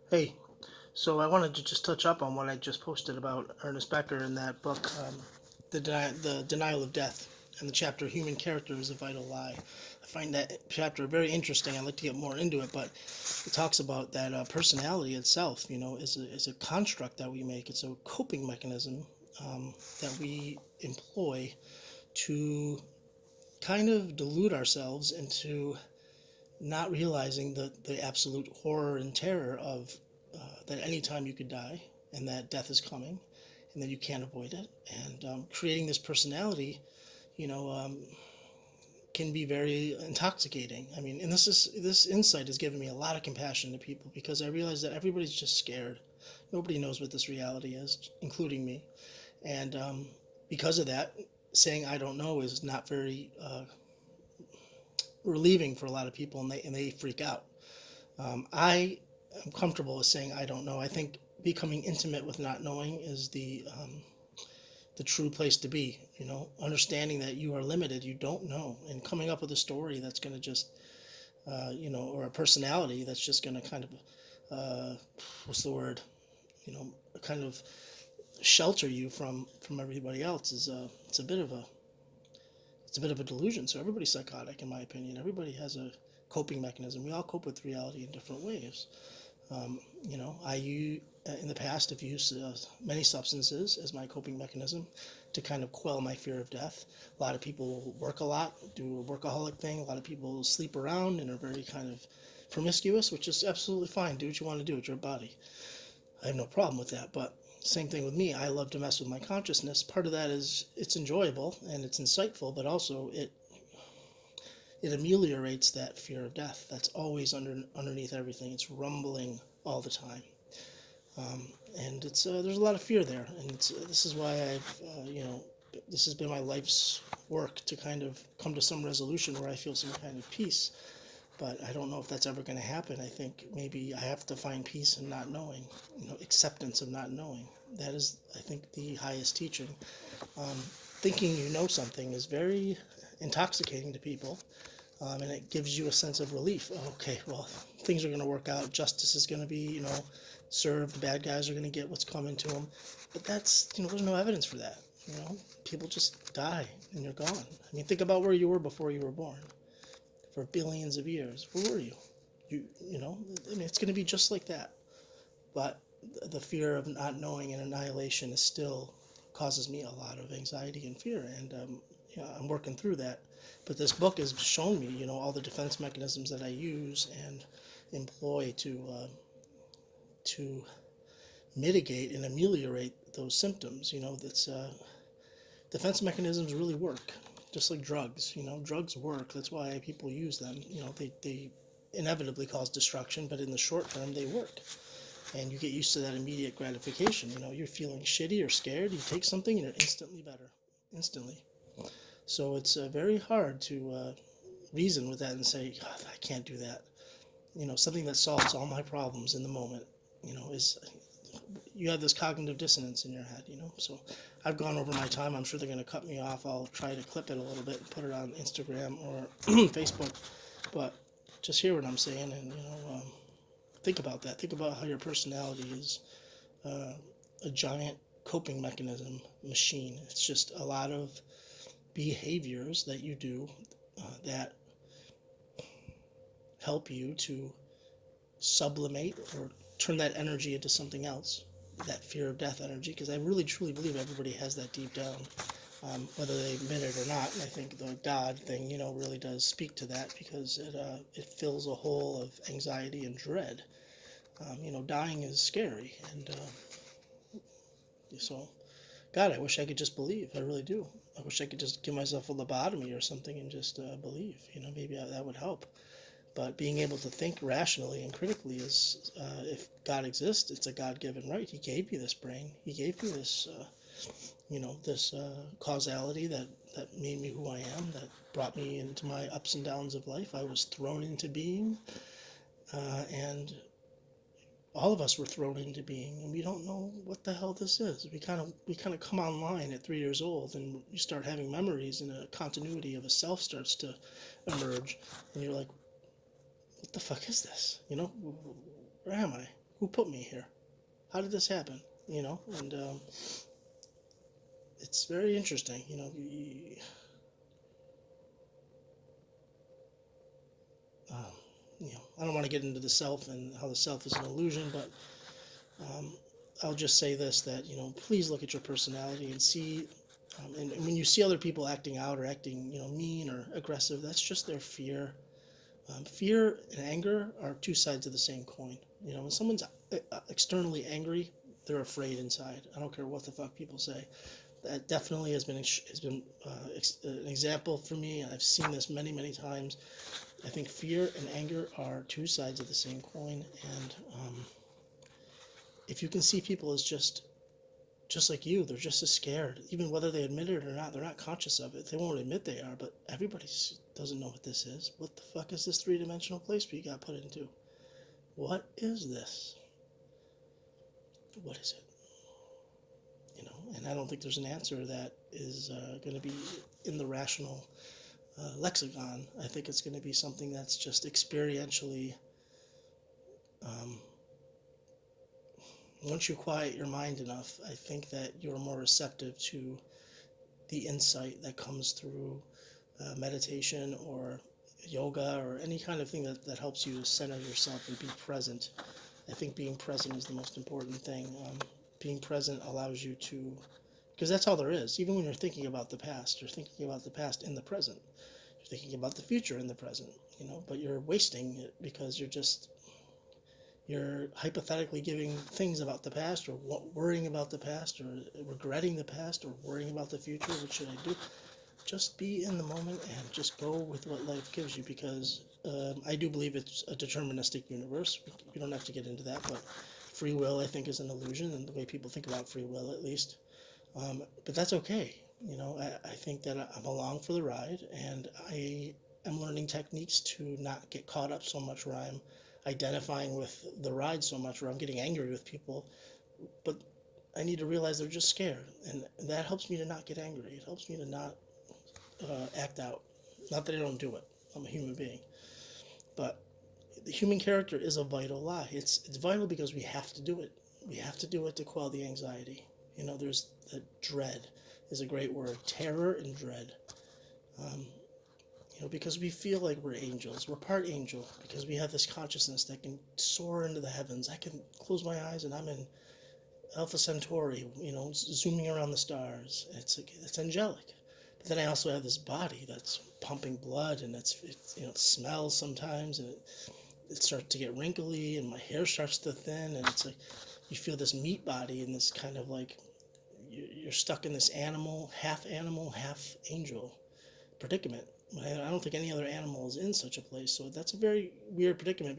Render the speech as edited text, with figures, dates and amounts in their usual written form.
Hey, so I wanted to just touch up on what I just posted about Ernest Becker in that book, the Denial of Death, and the chapter Human Character is a Vital Lie. I find that chapter very interesting. I'd like to get more into it, but it talks about that personality itself, is a construct that we make. It's a coping mechanism that we employ to kind of delude ourselves into not realizing the absolute horror and terror of that any time you could die and that death is coming and that you can't avoid it. And creating this personality, you know, um, can be very intoxicating. I mean, and this insight has given me a lot of compassion to people because I realize that everybody's just scared. Nobody knows what this reality is, including me. And because of that, saying I don't know is not very relieving for a lot of people, and they freak out. I am comfortable with saying I don't know. I think becoming intimate with not knowing is the true place to be. Understanding that you are limited, you don't know, and coming up with a story that's going to just, or a personality that's just going to kind of, what's the word, kind of shelter you from everybody else is it's a bit of a delusion. So everybody's psychotic, in my opinion. Everybody has a coping mechanism. We all cope with reality in different ways. In the past have used many substances as my coping mechanism to kind of quell my fear of death. A lot of people work a lot, do a workaholic thing. A lot of people sleep around and are very kind of promiscuous, which is absolutely fine. Do what you want to do. It's your body. I have no problem with that. But same thing with me. I love to mess with my consciousness. Part of that is it's enjoyable and it's insightful, but also it ameliorates that fear of death that's always underneath everything. It's rumbling all the time. And it's there's a lot of fear there, and this is why I've this has been my life's work to kind of come to some resolution where I feel some kind of peace. But I don't know if that's ever going to happen. I think maybe I have to find peace in not knowing, acceptance of not knowing. That is, I think, the highest teaching. Thinking you know something is very intoxicating to people, and it gives you a sense of relief. Oh, okay, well, things are going to work out. Justice is going to be, served. The bad guys are going to get what's coming to them. But that's, there's no evidence for that. People just die and you're gone. I mean, think about where you were before you were born. For billions of years, where were you? I mean, it's going to be just like that. But the fear of not knowing and annihilation is still causes me a lot of anxiety and fear, and I'm working through that. But this book has shown me, all the defense mechanisms that I use and employ to mitigate and ameliorate those symptoms. That's defense mechanisms really work, just like drugs. Drugs work. That's why people use them. They inevitably cause destruction, but in the short term, they work. And you get used to that immediate gratification. You're feeling shitty or scared, you take something and you're instantly better. Instantly. So it's very hard to reason with that and say, God, I can't do that. Something that solves all my problems in the moment, is you have this cognitive dissonance in your head, So I've gone over my time. I'm sure they're going to cut me off. I'll try to clip it a little bit and put it on Instagram or Facebook. But just hear what I'm saying and, think about that. Think about how your personality is a giant coping mechanism machine. It's just a lot of behaviors that you do that help you to sublimate or turn that energy into something else, that fear of death energy, because I really truly believe everybody has that deep down, whether they admit it or not. And I think the God thing, really does speak to that because it fills a hole of anxiety and dread. Dying is scary, and so God, I wish I could just believe. I really do. I wish I could just give myself a lobotomy or something and just believe. Maybe that would help. But being able to think rationally and critically is, if God exists, it's a God-given right. He gave me this brain. He gave me this, this causality that made me who I am, that brought me into my ups and downs of life. I was thrown into being, and all of us were thrown into being, and we don't know what the hell this is. We kind of come online at 3 years old, and you start having memories, and a continuity of a self starts to emerge, and you're like, what the fuck is this? Where am I? Who put me here? How did this happen? And it's very interesting. Um, I don't want to get into the self and how the self is an illusion, but um, I'll just say this: that please look at your personality and see. And when you see other people acting out or acting, mean or aggressive, that's just their fear. Fear and anger are two sides of the same coin. When someone's externally angry, they're afraid inside. I don't care what the fuck people say. That definitely has been an example for me. I've seen this many many times. I think fear and anger are two sides of the same coin, and if you can see people as just like you, they're just as scared, even whether they admit it or not. They're not conscious of it. They won't admit they are, but everybody doesn't know what this is. What the fuck is this three-dimensional place we got put into? What is this? What is it? And I don't think there's an answer that is going to be in the rational lexicon. I think it's going to be something that's just experientially. Um, Once you quiet your mind enough, I think that you're more receptive to the insight that comes through meditation or yoga or any kind of thing that helps you center yourself and be present. I think being present is the most important thing. Being present allows you to, because that's all there is. Even when you're thinking about the past, you're thinking about the past in the present. You're thinking about the future in the present, but you're wasting it because you're hypothetically giving things about the past or worrying about the past or regretting the past or worrying about the future. What should I do? Just be in the moment and just go with what life gives you, because I do believe it's a deterministic universe. We don't have to get into that, but free will, I think, is an illusion, and the way people think about free will, at least. But that's okay. I think that I'm along for the ride, and I am learning techniques to not get caught up so much where I'm identifying with the ride so much where I'm getting angry with people. But I need to realize they're just scared, and that helps me to not get angry. It helps me to not act out. Not that I don't do it. I'm a human being, but the human character is a vital lie. It's vital because we have to do it. We have to do it to quell the anxiety. There's the dread is a great word. Terror and dread. Um, because we feel like we're angels. We're part angel because we have this consciousness that can soar into the heavens. I can close my eyes and I'm in Alpha Centauri, zooming around the stars. It's angelic. But then I also have this body that's pumping blood, and it smells sometimes, and it starts to get wrinkly, and my hair starts to thin, and it's like you feel this meat body and this kind of like you're stuck in this animal, half angel predicament. I don't think any other animal is in such a place. So that's a very weird predicament